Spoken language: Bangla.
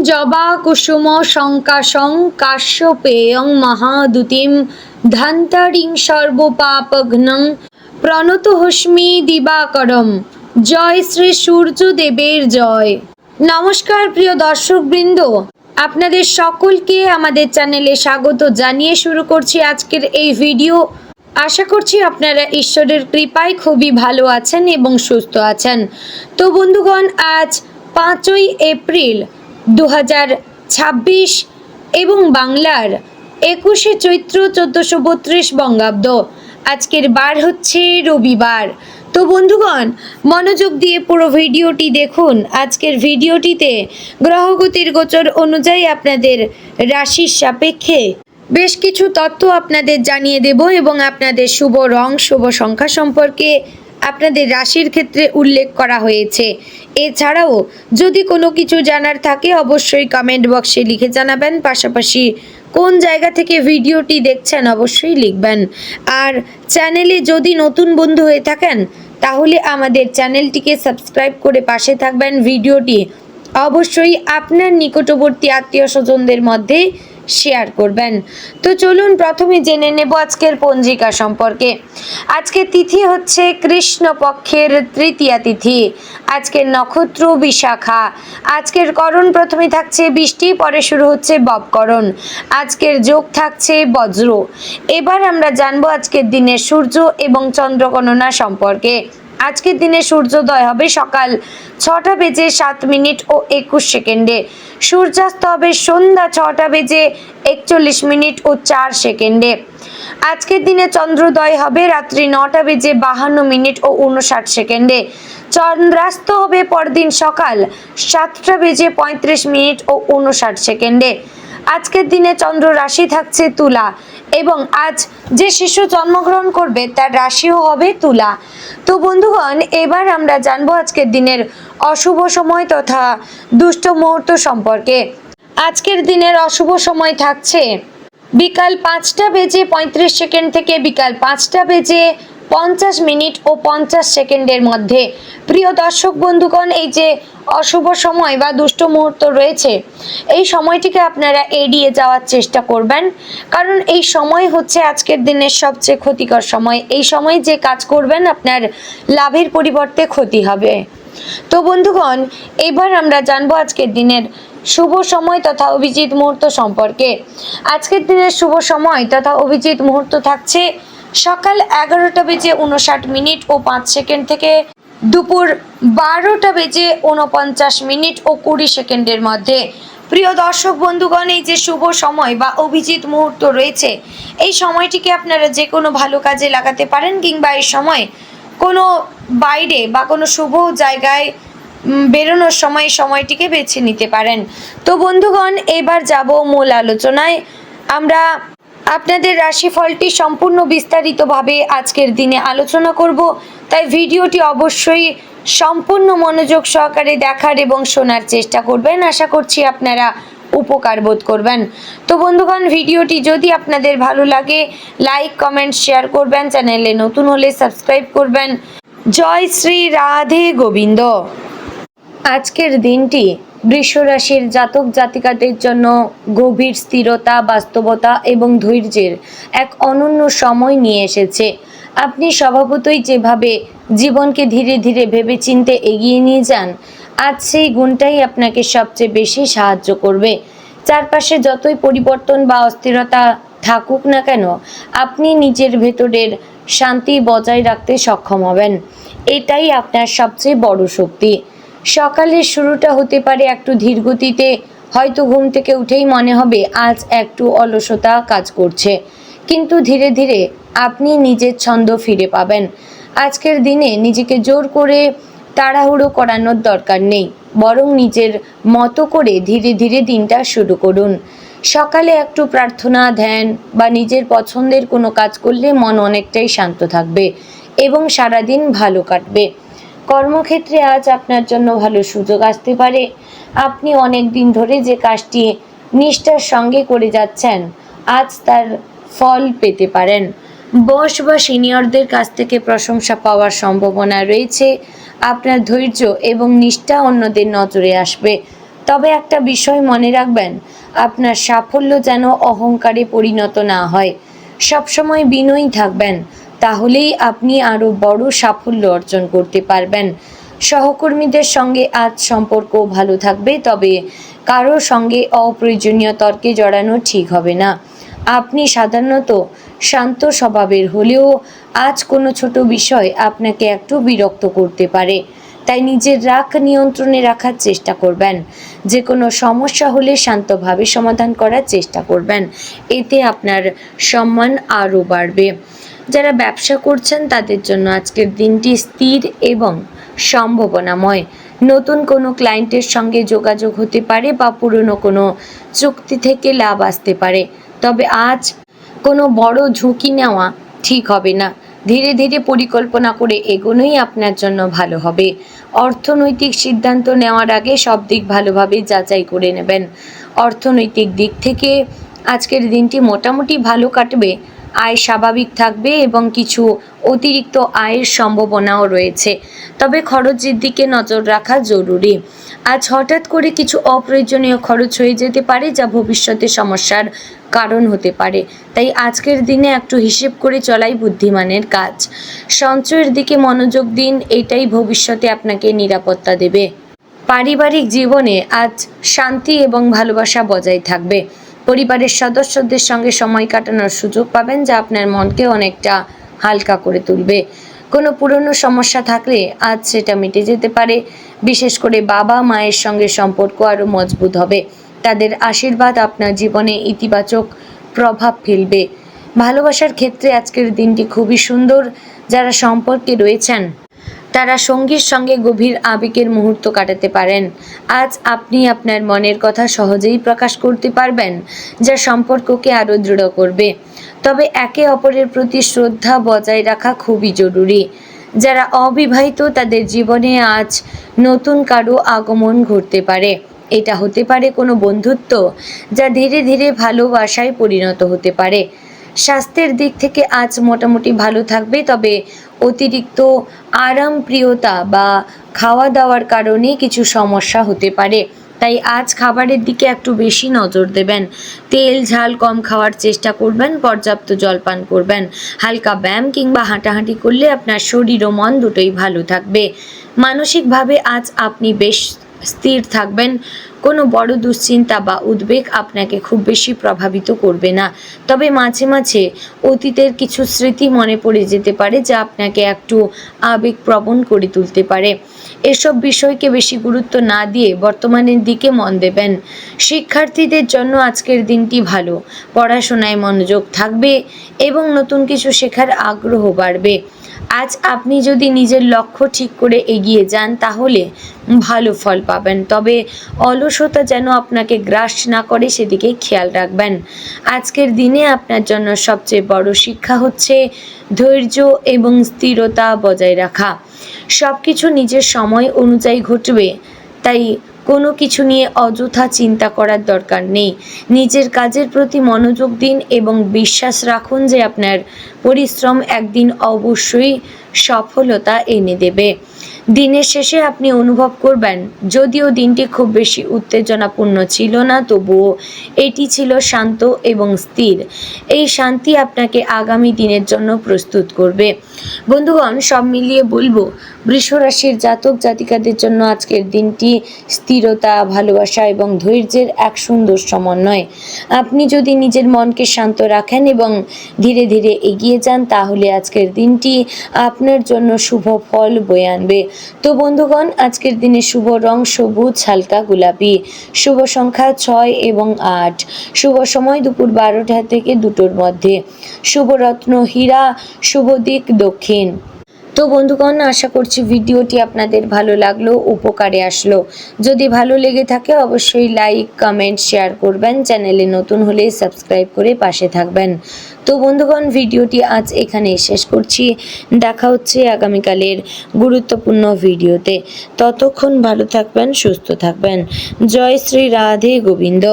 জবা কুসুম শঙ্কাশং কাশ্যপেয়ং মহাদুতিম ধান্তারিং সর্বপাপঘ্নং প্রণতহস্মি দিবাকরম। জয় শ্রী সূর্যদেবের জয়। নমস্কার প্রিয় দর্শকবৃন্দ, আপনাদের সকলকে আমাদের চ্যানেলে স্বাগত জানিয়ে শুরু করছি আজকের এই ভিডিও। আশা করছি আপনারা ঈশ্বরের কৃপায় খুবই ভালো আছেন এবং সুস্থ আছেন। তো বন্ধুগণ, আজ 5ই এপ্রিল 2026 এবং বাংলার 21শে চৈত্র 1432 বঙ্গাব্দ। আজকের বার হচ্ছে রবিবার। তো বন্ধুগণ, মনোযোগ দিয়ে পুরো ভিডিওটি দেখুন। আজকের ভিডিওটিতে গ্রহগতির গোচর অনুযায়ী আপনাদের রাশির সাপেক্ষে বেশ কিছু তথ্য আপনাদের জানিয়ে দেব এবং আপনাদের শুভ রং শুভ সংখ্যা সম্পর্কে আপনাদের রাশির ক্ষেত্রে উল্লেখ করা হয়েছে। এছাড়াও যদি কোনো কিছু জানার থাকে অবশ্যই কমেন্ট বক্সে লিখে জানাবেন। পাশাপাশি কোন জায়গা থেকে ভিডিওটি দেখছেন অবশ্যই লিখবেন। আর চ্যানেলে যদি নতুন বন্ধু হয়ে থাকেন তাহলে আমাদের চ্যানেলটিকে সাবস্ক্রাইব করে পাশে থাকবেন। ভিডিওটি অবশ্যই আপনার নিকটবর্তী আত্মীয় স্বজনদের মধ্যে শেয়ার করবেন। তো চলুন প্রথমে জেনে নেব আজকের পঞ্জিকা সম্পর্কে। আজকের তিথি হচ্ছে কৃষ্ণপক্ষের তৃতীয়া তিথি। আজকের নক্ষত্র বিশাখা। আজকের করণ প্রথমে থাকছে বৃষ্টি, পরে শুরু হচ্ছে ববকরণ। আজকের যোগ থাকছে বজ্র। এবার আমরা জানবো আজকের দিনের সূর্য এবং চন্দ্র গণনা সম্পর্কে। আজকের দিনে সূর্যোদয় হবে সকাল 6টা বেজে 7 মিনিট ও 21 সেকেন্ডে। সূর্যাস্ত হবে সন্ধ্যা 6টা বেজে 41 মিনিট ও 4 সেকেন্ডে। আজকের দিনে চন্দ্রোদয় হবে রাত্রি 9টা বেজে 52 মিনিট ও 59 সেকেন্ডে। চন্দ্রাস্ত হবে পরদিন সকাল 7টা বেজে 35 মিনিট ও 59 সেকেন্ডে। আজকের দিনে চন্দ্র রাশি থাকছে তুলা এবং আজ যে শিশু জন্মগ্রহণ করবে তার রাশিও হবে তুলা। তো বন্ধুগণ, এবার আমরা জানবো আজকের দিনের অশুভ সময় তথা দুষ্ট মুহূর্ত সম্পর্কে। আজকের দিনের অশুভ সময় থাকছে বিকাল 5টা বেজে 35 সেকেন্ড থেকে বিকাল 5টা বেজে 50 মিনিট ও 50 সেকেন্ডের মধ্যে। প্রিয় দর্শক বন্ধুগণ, এই যে অশুভ সময় বা দুষ্ট মুহূর্ত রয়েছে, এই সময়টিকে আপনারা এড়িয়ে যাওয়ার চেষ্টা করবেন, কারণ এই সময় হচ্ছে আজকের দিনের সবচেয়ে ক্ষতিকর সময়। এই সময় যে কাজ করবেন আপনার লাভের পরিবর্তে ক্ষতি হবে। তো বন্ধুগণ, এবার আমরা জানবো আজকের দিনের শুভ সময় তথা অভিজিৎ মুহূর্ত সম্পর্কে। আজকের দিনের শুভ সময় তথা অভিজিৎ মুহূর্ত থাকছে সকাল 11টা বেজে 59 মিনিট ও 5 সেকেন্ড থেকে দুপুর 12টা বেজে 49 মিনিট ও 20 সেকেন্ডের মধ্যে। প্রিয় দর্শক বন্ধুগণ, এই যে শুভ সময় বা অভিজিৎ মুহূর্ত রয়েছে, এই সময়টিকে আপনারা যে কোনো ভালো কাজে লাগাতে পারেন কিংবা এই সময় কোনো বাইরে বা কোনো শুভ জায়গায় বেরোনোর সময় সময়টিকে বেছে নিতে পারেন। তো বন্ধুগণ, এবার যাব মূল আলোচনায়। আমরা আপনাদের রাশিফলটি সম্পূর্ণ বিস্তারিতভাবে আজকের দিনে আলোচনা করব, তাই ভিডিওটি অবশ্যই সম্পূর্ণ মনোযোগ সহকারে দেখার এবং শোনার চেষ্টা করবেন। আশা করছি আপনারা উপকার বোধ করবেন। তো বন্ধুগণ, ভিডিওটি যদি আপনাদের ভালো লাগে লাইক কমেন্ট শেয়ার করবেন, চ্যানেলে নতুন হলে সাবস্ক্রাইব করবেন। জয় শ্রী রাধে গোবিন্দ। আজকের দিনটি বৃষ রাশির জাতক জাতিকাদের জন্য গভীর স্থিরতা, বাস্তবতা এবং ধৈর্যের এক অনন্য সময় নিয়ে এসেছে। আপনি স্বভাবতই যেভাবে জীবনকে ধীরে ধীরে ভেবেচিন্তে এগিয়ে নিয়ে যান, আজ সেই গুণটাই আপনাকে সবচেয়ে বেশি সাহায্য করবে। চারপাশে যতই পরিবর্তন বা অস্থিরতা থাকুক না কেন, আপনি নিজের ভেতরের শান্তি বজায় রাখতে সক্ষম হবেন। এটাই আপনার সবচেয়ে বড় শক্তি। সকালের শুরুটা হতে পারে একটু ধীর গতিতে। হয়তো ঘুম থেকে উঠেই মনে হবে আজ একটু অলসতা কাজ করছে, কিন্তু ধীরে ধীরে আপনি নিজের ছন্দ ফিরে পাবেন। আজকের দিনে নিজেকে জোর করে তাড়াহুড়ো করানোর দরকার নেই, বরং নিজের মতো করে ধীরে ধীরে দিনটা শুরু করুন। সকালে একটু প্রার্থনা, ধ্যান বা নিজের পছন্দের কোনো কাজ করলে মন অনেকটাই শান্ত থাকবে এবং সারাদিন ভালো কাটবে। কর্মক্ষেত্রে আজ আপনার জন্য ভালো সুযোগ আসতে পারে। আপনি অনেক দিন ধরে যে কাজটি নিষ্ঠার সঙ্গে করে যাচ্ছেন, আজ তার ফল পেতে পারেন। বস বা সিনিয়রদের কাছ থেকে প্রশংসা পাওয়ার সম্ভাবনা রয়েছে। আপনার ধৈর্য এবং নিষ্ঠা অন্যদের নজরে আসবে। তবে একটা বিষয় মনে রাখবেন, আপনার সাফল্য যেন অহংকারে পরিণত না হয়। সবসময় বিনয়ী থাকবেন, তাহলেই আপনি আরও বড় সাফল্য অর্জন করতে পারবেন। সহকর্মীদের সঙ্গে আজ সম্পর্ক ভালো থাকবে, তবে কারোর সঙ্গে অপ্রয়োজনীয় তর্কে জড়ানো ঠিক হবে না। আপনি সাধারণত শান্ত স্বভাবের হলেও আজ কোনো ছোট বিষয় আপনাকে একটু বিরক্ত করতে পারে, তাই নিজের রাগ নিয়ন্ত্রণে রাখার চেষ্টা করবেন। যে কোনো সমস্যা হলে শান্তভাবে সমাধান করার চেষ্টা করবেন, এতে আপনার সম্মান আরও বাড়বে। যারা ব্যবসা করছেন তাদের জন্য আজকের দিনটি স্থির এবং সম্ভাবনাময়। নতুন কোনো ক্লায়েন্টের সঙ্গে যোগাযোগ হতে পারে বা পুরনো কোনো চুক্তি থেকে লাভ আসতে পারে, তবে আজ কোনো বড় ঝুঁকি নেওয়া ঠিক হবে না। ধীরে ধীরে পরিকল্পনা করে এগোনোই আপনার জন্য ভালো হবে। অর্থনৈতিক সিদ্ধান্ত নেওয়ার আগে সব দিক ভালোভাবে যাচাই করে নেবেন। অর্থনৈতিক দিক থেকে আজকের দিনটি মোটামুটি ভালো কাটবে। আয় স্বাভাবিক থাকবে এবং কিছু অতিরিক্ত আয়ের সম্ভাবনাও রয়েছে, তবে খরচের দিকে নজর রাখা জরুরি। আজ হঠাৎ করে কিছু অপ্রয়োজনীয় খরচ হয়ে যেতে পারে, যা ভবিষ্যতে সমস্যার কারণ হতে পারে, তাই আজকের দিনে একটু হিসেব করে চলাই বুদ্ধিমানের কাজ। সঞ্চয়ের দিকে মনোযোগ দিন, এটাই ভবিষ্যতে আপনাকে নিরাপত্তা দেবে। পারিবারিক জীবনে আজ শান্তি এবং ভালোবাসা বজায় থাকবে। পরিবারের সদস্যদের সঙ্গে সময় কাটানোর সুযোগ পাবেন, যা আপনার মনকে অনেকটা হালকা করে তুলবে। কোনো পুরনো সমস্যা থাকলে আজ সেটা মিটে যেতে পারে। বিশেষ করে বাবা মায়ের সঙ্গে সম্পর্ক আরও মজবুত হবে। তাদের আশীর্বাদ আপনার জীবনে ইতিবাচক প্রভাব ফেলবে। ভালোবাসার ক্ষেত্রে আজকের দিনটি খুবই সুন্দর। যারা সম্পর্কে রয়েছেন তারা সঙ্গীর সঙ্গে গভীর আবেগের মুহূর্ত কাটাতে পারেন। আজ আপনি আপনার মনের কথা সহজেই প্রকাশ করতে পারবেন, যা সম্পর্ককে আরও দৃঢ় করবে। তবে একে অপরের প্রতি শ্রদ্ধা বজায় রাখা খুবই জরুরি। যারা অবিবাহিত তাদের জীবনে আজ নতুন কারো আগমন ঘটতে পারে। এটা হতে পারে কোনো বন্ধুত্ব, যা ধীরে ধীরে ভালোবাসায় পরিণত হতে পারে। স্বাস্থ্যের দিক থেকে আজ মোটামুটি ভালো থাকবে, তবে অতিরিক্ত আরামপ্রিয়তা বা খাওয়া দাওয়ার কারণে কিছু সমস্যা হতে পারে, তাই আজ খাবারের দিকে একটু বেশি নজর দেবেন। তেল ঝাল কম খাওয়ার চেষ্টা করবেন, পর্যাপ্ত জলপান করবেন। হালকা ব্যায়াম কিংবা হাঁটাহাঁটি করলে আপনার শরীর ও মন দুটোই ভালো থাকবে। মানসিকভাবে আজ আপনি বেশ স্থির থাকবেন। কোনো বড় দুশ্চিন্তা বা উদ্বেগ আপনাকে খুব বেশি প্রভাবিত করবে না, তবে মাঝে মাঝে অতীতের কিছু স্মৃতি মনে পড়ে যেতে পারে, যা আপনাকে একটু আবেগপ্রবণ করে তুলতে পারে। এসব বিষয়কে বেশি গুরুত্ব না দিয়ে বর্তমানের দিকে মন দেবেন। শিক্ষার্থীদের জন্য আজকের দিনটি ভালো। পড়াশোনায় মনোযোগ থাকবে এবং নতুন কিছু শেখার আগ্রহ বাড়বে। আজ আপনি যদি নিজের লক্ষ্য ঠিক করে এগিয়ে যান তাহলে ভালো ফল পাবেন, তবে অলসতা যেন আপনাকে গ্রাস না করে সেদিকে খেয়াল রাখবেন। আজকের দিনে আপনার জন্য সবচেয়ে বড় শিক্ষা হচ্ছে ধৈর্য এবং স্থিরতা বজায় রাখা। সব কিছু নিজের সময় অনুযায়ী ঘটবে, তাই কোনো কিছু নিয়ে অযথা চিন্তা করার দরকার নেই। নিজের কাজের প্রতি মনোযোগ দিন এবং বিশ্বাস রাখুন যে আপনার পরিশ্রম একদিন অবশ্যই সফলতা এনে দেবে। দিনের শেষে আপনি অনুভব করবেন, যদিও দিনটি খুব বেশি উত্তেজনাপূর্ণ ছিল না, তবুও এটি ছিল শান্ত এবং স্থির। এই শান্তি আপনাকে আগামী দিনের জন্য প্রস্তুত করবে। বন্ধুগণ, সব মিলিয়ে বলবো, বৃষ রাশির জাতক জাতিকাদের জন্য আজকের দিনটি স্থিরতা, ভালোবাসা এবং ধৈর্যের এক সুন্দর সমন্বয়। আপনি যদি নিজের মনকে শান্ত রাখেন এবং ধীরে ধীরে এগিয়ে যান, তাহলে আজকের দিনটি আপনার জন্য শুভ ফল বয়ে আনবে। তো বন্ধুগণ, আজকের দিনে শুভ রং সবুজ হালকা গোলাপি, শুভ সংখ্যা 6 এবং 8, শুভ সময় দুপুর 12টা থেকে 2টোর মধ্যে, শুভ রত্ন হীরা, শুভ দিক দক্ষিণ। তো বন্ধুগণ, আশা করছি ভিডিওটি আপনাদের ভালো লাগলো, উপকারে আসলো। যদি ভালো লেগে থাকে অবশ্যই লাইক, কমেন্ট, শেয়ার করবেন। চ্যানেলে নতুন হলে সাবস্ক্রাইব করে পাশে থাকবেন। তো বন্ধুগণ, ভিডিওটি আজ এখানেই শেষ করছি। দেখা হচ্ছে আগামীকালের গুরুত্বপূর্ণ ভিডিওতে। ততক্ষণ ভালো থাকবেন, সুস্থ থাকবেন। জয় শ্রী রাধে গোবিন্দ।